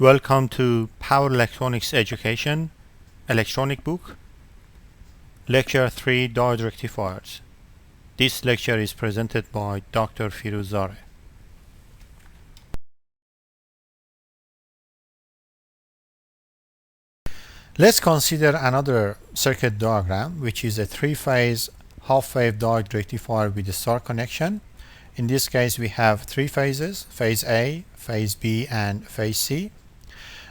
Welcome to Power Electronics Education, Electronic Book, Lecture 3, Diode Rectifiers. This lecture is presented by Dr. FIRUZ ZARE. Let's consider another circuit diagram, which is a three-phase half-wave diode rectifier with a star connection. In this case, we have three phases, phase A, phase B, and phase C.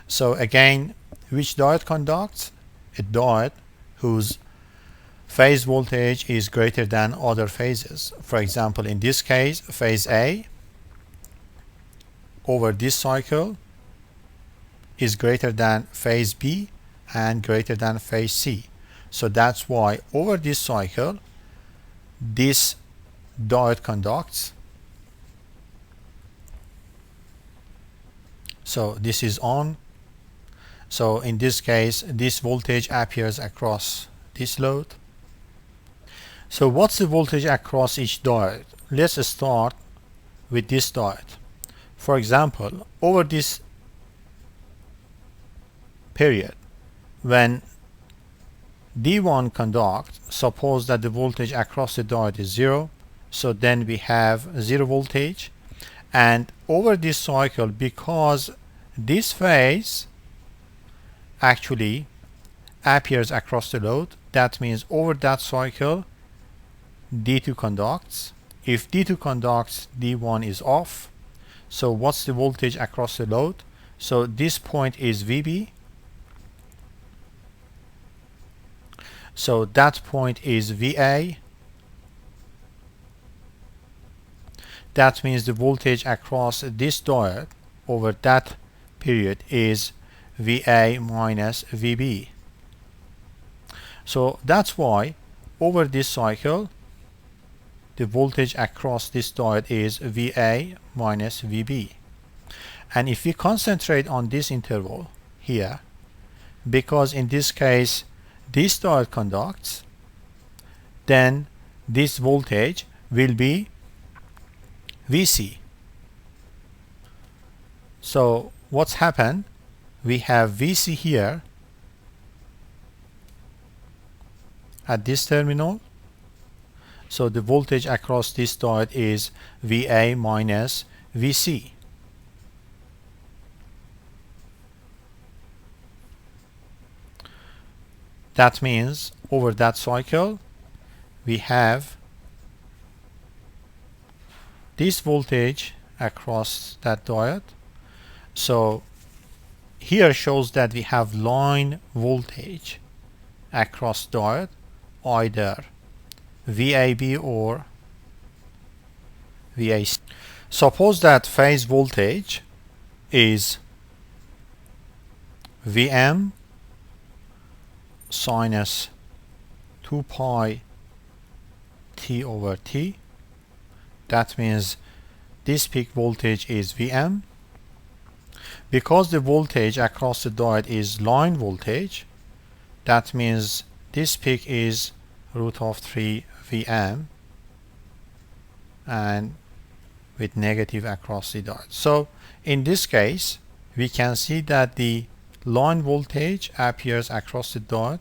So again, which diode conducts? A diode whose phase voltage is greater than other phases. For example, in this case, phase A over this cycle is greater than phase B and greater than phase C. So that's why over this cycle, this diode conducts. So this is on. So in this case, this voltage appears across this load. So what's the voltage across each diode? Let's start with this diode. For example, over this period, when D1 conducts, suppose that the voltage across the diode is 0. So then we have 0 voltage. And over this cycle, because this phase actually appears across the load, that means over that cycle D2 conducts. If D2 conducts, D1 is off. So what's the voltage across the load? So this point is VB. So that point is VA. That means the voltage across this diode over that period is VA minus VB. So that's why over this cycle, the voltage across this diode is VA minus VB. And if we concentrate on this interval here, because in this case, this diode conducts, then this voltage will be VC. So what's happened? We have VC here at this terminal. So the voltage across this diode is VA minus VC. That means over that cycle, we have this voltage across that diode. So here shows that we have line voltage across diode, either VAB or VAC. Suppose that phase voltage is Vm sinus 2 pi T over T. That means this peak voltage is Vm. Because the voltage across the diode is line voltage, that means this peak is root of 3 Vm and with negative across the diode. So in this case, we can see that the line voltage appears across the diode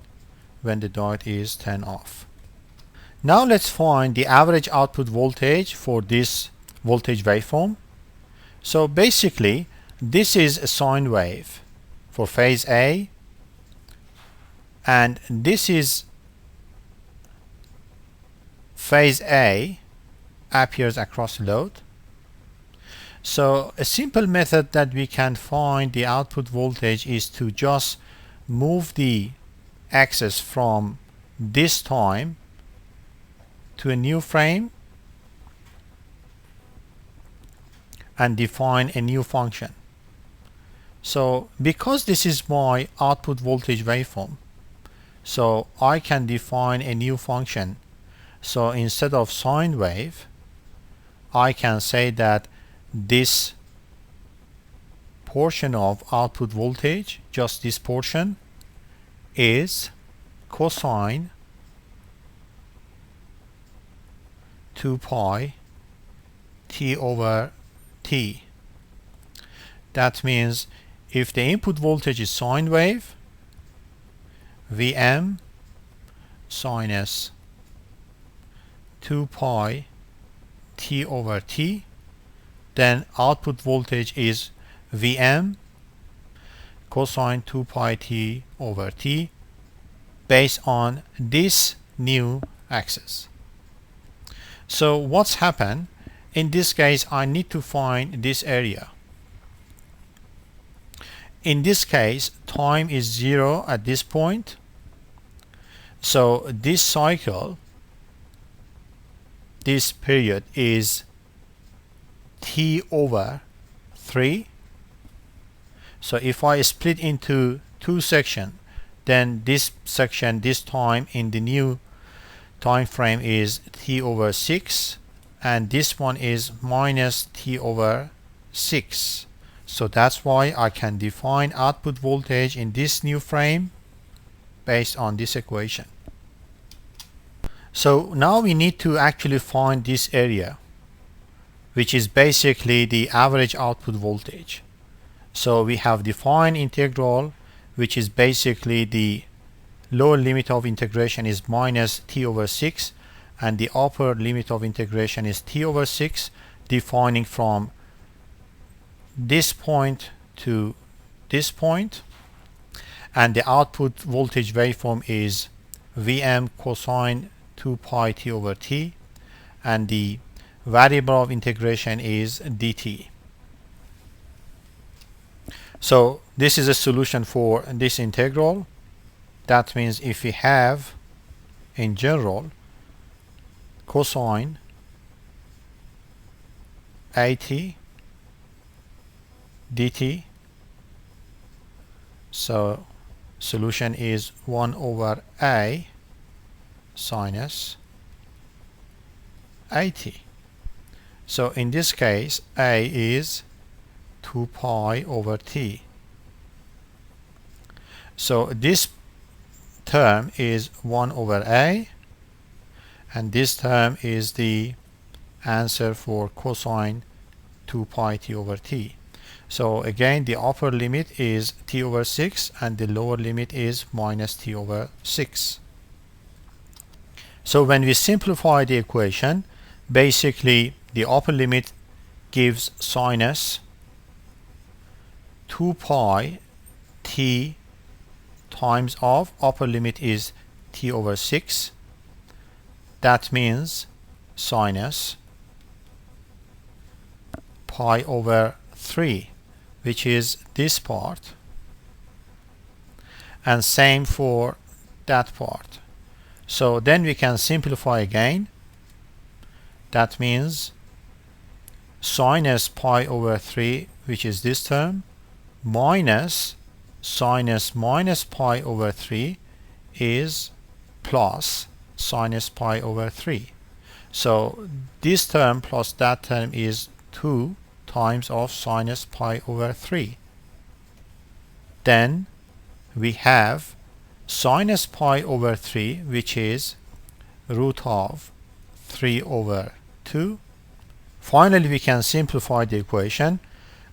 when the diode is turned off. Now let's find the average output voltage for this voltage waveform. So basically, this is a sine wave for phase A, and this is phase A appears across load. So a simple method that we can find the output voltage is to just move the axis from this time to a new frame and define a new function. So because this is my output voltage waveform, so I can define a new function. So instead of sine wave, I can say that this portion of output voltage, just this portion, is cosine 2 pi T over T. That means if the input voltage is sine wave, Vm sinus 2 pi t over t, then output voltage is Vm cosine 2 pi t over t based on this new axis. So what's happened? In this case, I need to find this area. In this case, time is 0 at this point. So this cycle, this period is t over 3. So if I split into two sections, then this section, this time in the new time frame is t over 6, and this one is minus t over 6. So that's why I can define output voltage in this new frame based on this equation. So now we need to actually find this area, which is basically the average output voltage. So we have defined integral, which is basically the lower limit of integration is minus t over 6, and the upper limit of integration is t over 6, defining from this point to this point, and the output voltage waveform is Vm cosine 2 pi t over t, and the variable of integration is dt. So this is a solution for this integral. That means if we have in general cosine at dt, so solution is 1 over a sinus at. So in this case, a is 2 pi over t. So this term is 1 over a, and this term is the answer for cosine 2 pi t over t. So again, the upper limit is t over 6, and the lower limit is minus t over 6. So when we simplify the equation, basically the upper limit gives sinus 2 pi t times of upper limit is t over 6. That means sinus pi over 3, which is this part, and same for that part. So then we can simplify again. That means sinus pi over 3, which is this term, minus sinus minus pi over 3 is plus sinus pi over 3. So this term plus that term is 2 times of sinus pi over 3. Then we have sinus pi over 3, which is root of 3 over 2. Finally, we can simplify the equation,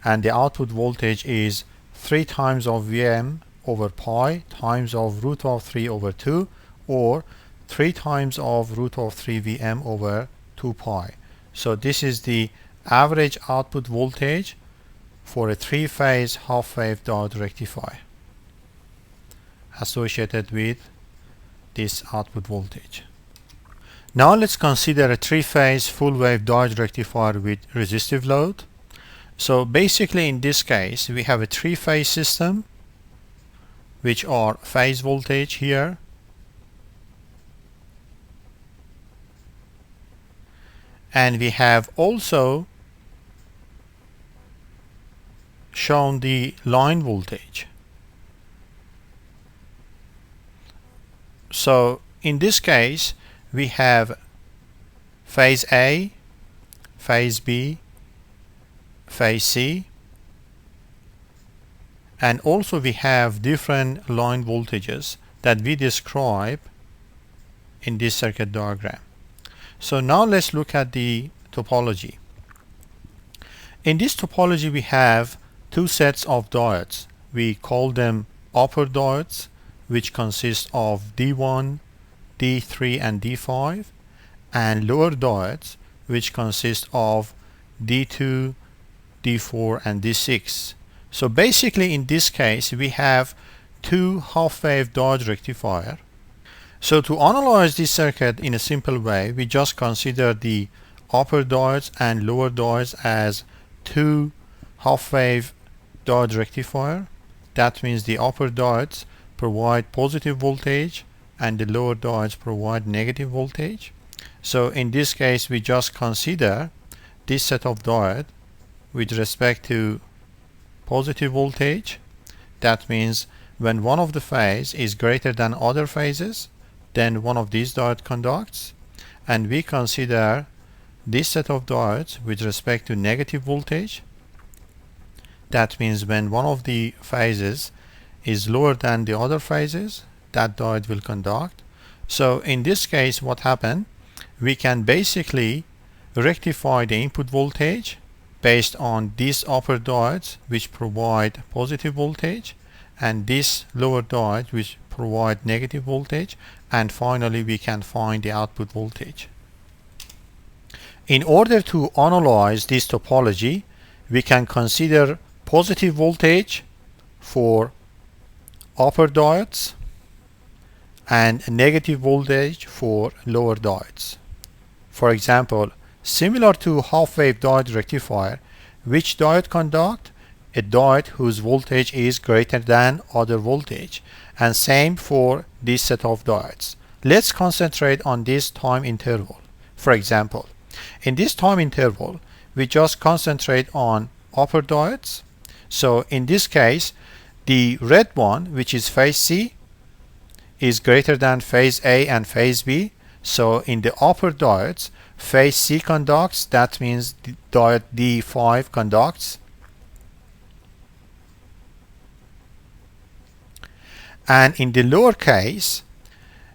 and the output voltage is 3 times of Vm over pi times of root of 3 over 2, or 3 times of root of 3 Vm over 2 pi. So this is the average output voltage for a 3-phase half-wave diode rectifier associated with this output voltage. Now let's consider a 3-phase full-wave diode rectifier with resistive load. So basically in this case we have a 3-phase system, which are phase voltage here, and we have also shown the line voltage. So in this case we have phase A, phase B, phase C, and also we have different line voltages that we describe in this circuit diagram. So now let's look at the topology. In this topology we have two sets of diodes. We call them upper diodes, which consist of D1, D3 and D5, and lower diodes, which consist of D2, D4 and D6. So basically in this case we have two half-wave diode rectifier. So to analyze this circuit in a simple way, we just consider the upper diodes and lower diodes as two half-wave diode rectifier. That means the upper diodes provide positive voltage and the lower diodes provide negative voltage. So in this case we just consider this set of diode with respect to positive voltage. That means when one of the phase is greater than other phases, then one of these diodes conducts, and we consider this set of diodes with respect to negative voltage. That means when one of the phases is lower than the other phases, that diode will conduct. So in this case what happened, we can basically rectify the input voltage based on these upper diodes which provide positive voltage and this lower diode which provide negative voltage, and finally we can find the output voltage. In order to analyze this topology, we can consider positive voltage for upper diodes and negative voltage for lower diodes. For example, similar to half-wave diode rectifier, which diode conduct? A diode whose voltage is greater than other voltage, and same for this set of diodes. Let's concentrate on this time interval. For example, in this time interval we just concentrate on upper diodes. So in this case the red one, which is phase C, is greater than phase A and phase B. So in the upper diodes, phase C conducts, that means the diode D5 conducts. And in the lower case,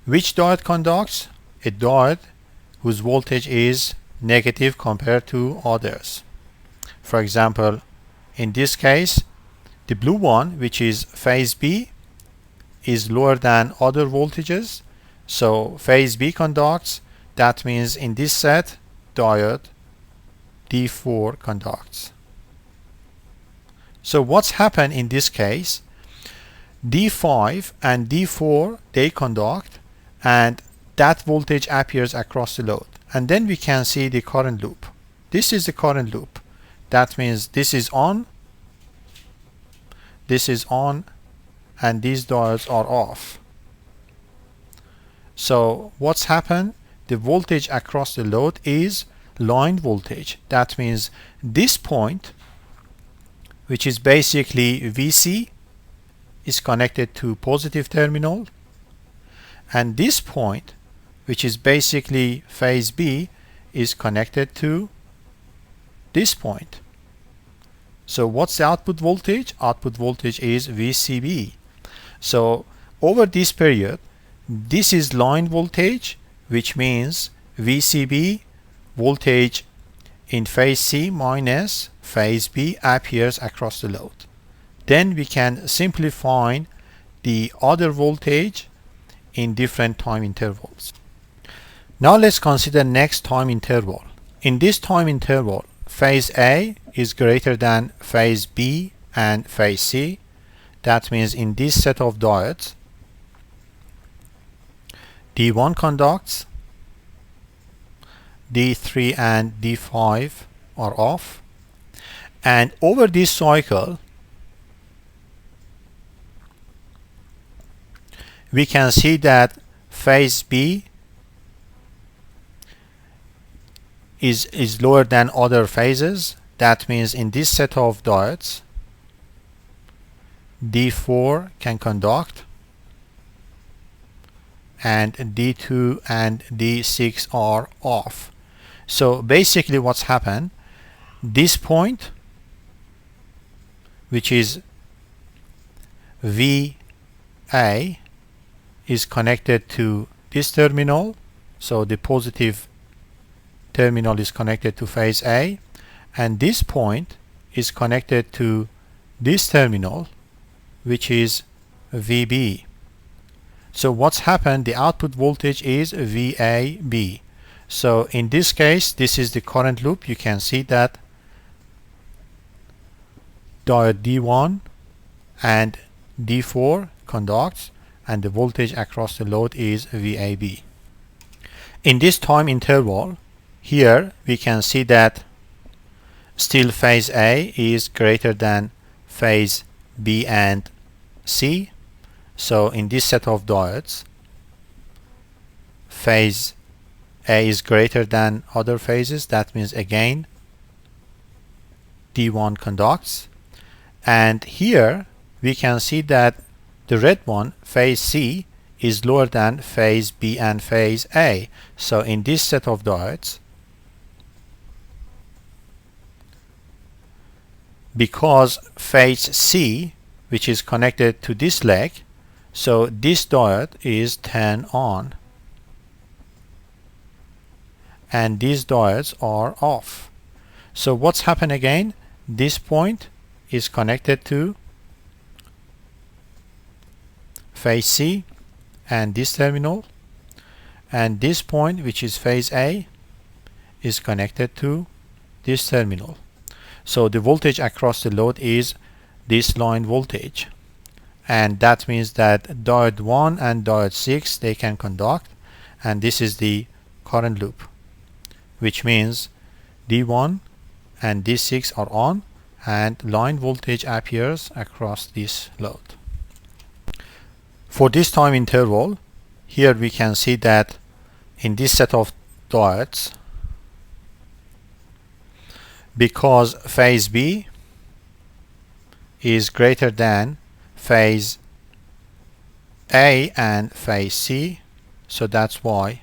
which diode conducts? A diode whose voltage is negative compared to others. For example, in this case, the blue one, which is phase B, is lower than other voltages. So phase B conducts, that means in this set, diode D4 conducts. So what's happened in this case? D5 and D4, they conduct, and that voltage appears across the load. And then we can see the current loop. This is the current loop. That means this is on, and these diodes are off. So what's happened? The voltage across the load is line voltage. That means this point, which is basically VC, is connected to positive terminal, and this point, which is basically phase B, is connected to this point. So what's the output voltage? Output voltage is VCB. So over this period, this is line voltage, which means VCB voltage in phase C minus phase B appears across the load. Then we can simply find the other voltage in different time intervals. Now let's consider next time interval. In this time interval, phase A is greater than phase B and phase C. That means in this set of diodes, D1 conducts, D3 and D5 are off, and over this cycle we can see that phase B is lower than other phases. That means in this set of diodes, D4 can conduct, and D2 and D6 are off. So basically what's happened, this point, which is VA, is connected to this terminal. So the positive terminal is connected to phase A, and this point is connected to this terminal, which is VB. So what's happened? The output voltage is VAB. So in this case, this is the current loop. You can see that diode D1 and D4 conducts, and the voltage across the load is VAB. In this time interval, here we can see that still phase A is greater than phase B and C. So in this set of diodes, phase A is greater than other phases. That means again D1 conducts. And here we can see that the red one, phase C, is lower than phase B and phase A. So in this set of diodes, because phase C, which is connected to this leg, so this diode is turned on and these diodes are off. So what's happened again? This point is connected to phase C and this terminal, and this point, which is phase A, is connected to this terminal. So the voltage across the load is this line voltage, and that means that diode 1 and diode 6, they can conduct, and this is the current loop, which means D1 and D6 are on and line voltage appears across this load. For this time interval, here we can see that in this set of diodes, because phase B is greater than phase A and phase C, so that's why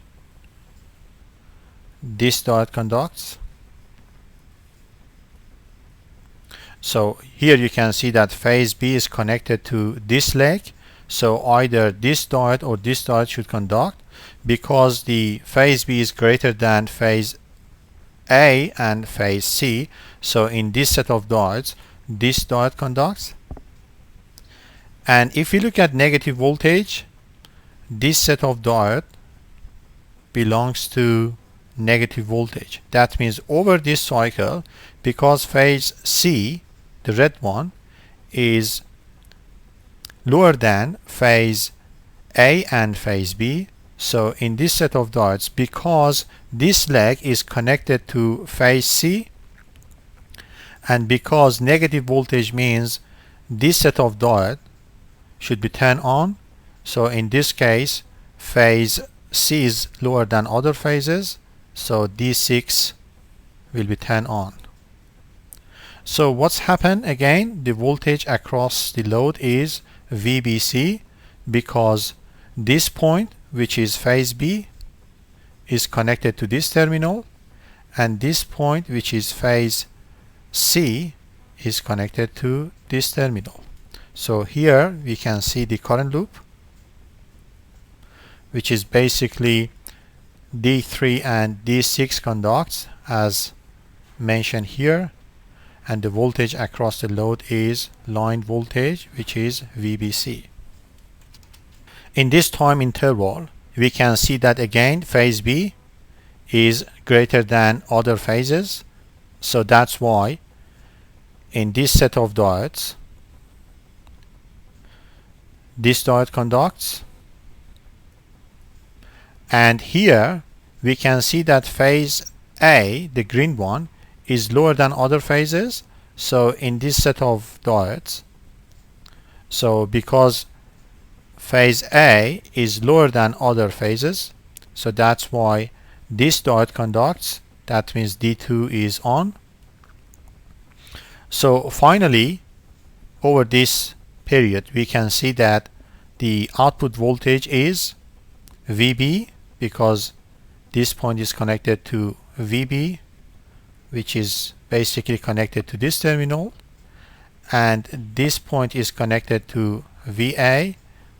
this diode conducts. So here you can see that phase B is connected to this leg, so either this diode or this diode should conduct. Because the phase B is greater than phase A and phase C, so in this set of diodes, this diode conducts. And if you look at negative voltage, this set of diode belongs to negative voltage. That means over this cycle, because phase C, the red one, is lower than phase A and phase B, so in this set of diodes, because this leg is connected to phase C, and because negative voltage means this set of diode should be turned on, so in this case phase C is lower than other phases, so D6 will be turned on. So what's happened again? The voltage across the load is VBC, because this point, which is phase B, is connected to this terminal, and this point, which is phase C, is connected to this terminal. So here we can see the current loop, which is basically D3 and D6 conducts as mentioned here, and the voltage across the load is line voltage, which is VBC. In this time interval, we can see that again phase B is greater than other phases, so that's why in this set of diodes, this diode conducts, and here we can see that phase A, the green one, is lower than other phases, so in this set of diodes, so because phase A is lower than other phases, so that's why this diode conducts. That means D2 is on. So finally, over this period, we can see that the output voltage is VB, because this point is connected to VB, which is basically connected to this terminal, and this point is connected to VA,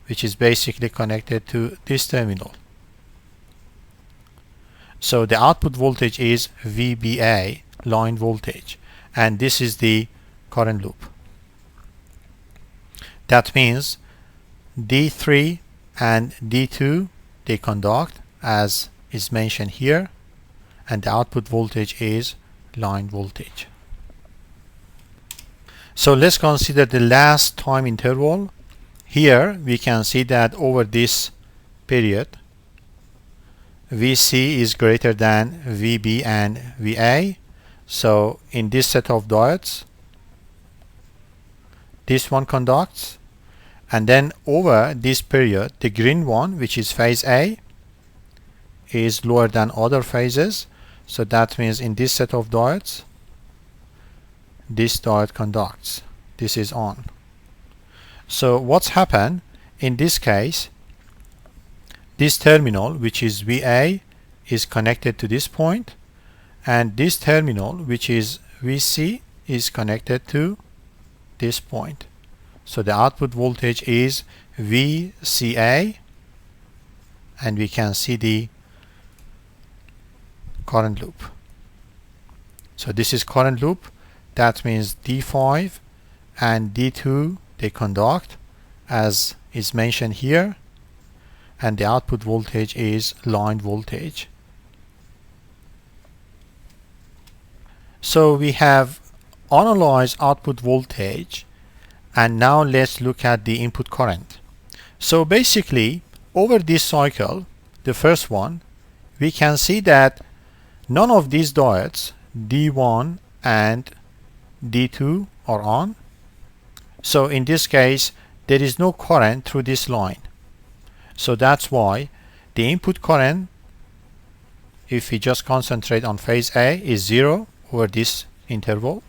which is basically connected to this terminal. So the output voltage is VBA, line voltage, and this is the current loop. That means D3 and D2, they conduct as is mentioned here, and the output voltage is line voltage. So let's consider the last time interval. Here we can see that over this period VC is greater than VB and VA. So in this set of diodes, this one conducts, and then over this period the green one, which is phase A, is lower than other phases. So that means in this set of diodes, this diode conducts. This is on. So what's happened in this case, this terminal, which is VA, is connected to this point, and this terminal, which is VC, is connected to this point. So the output voltage is VCA, and we can see the current loop. So this is current loop. That means D5 and D2, they conduct as is mentioned here, and the output voltage is line voltage. So we have analyzed output voltage, and now let's look at the input current. So basically over this cycle, the first one, we can see that none of these diodes, D1 and D2, are on. So in this case there is no current through this line. So that's why the input current, if we just concentrate on phase A, is 0 over this interval.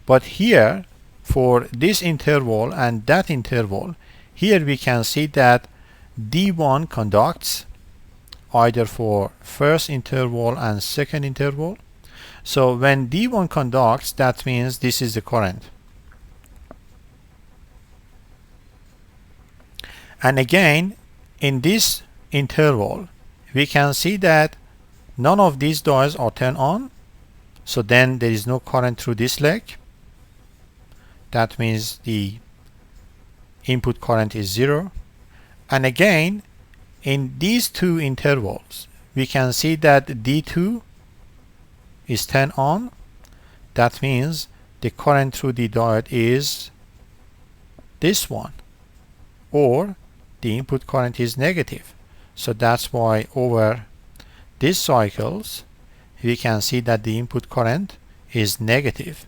But here for this interval and that interval, here we can see that D1 conducts either for first interval and second interval. So when D1 conducts, that means this is the current. And again, in this interval, we can see that none of these diodes are turned on. So then there is no current through this leg. That means the input current is 0. And again, in these two intervals, we can see that D2 is turned on. That means the current through the diode is this one, or the input current is negative. So that's why over these cycles we can see that the input current is negative.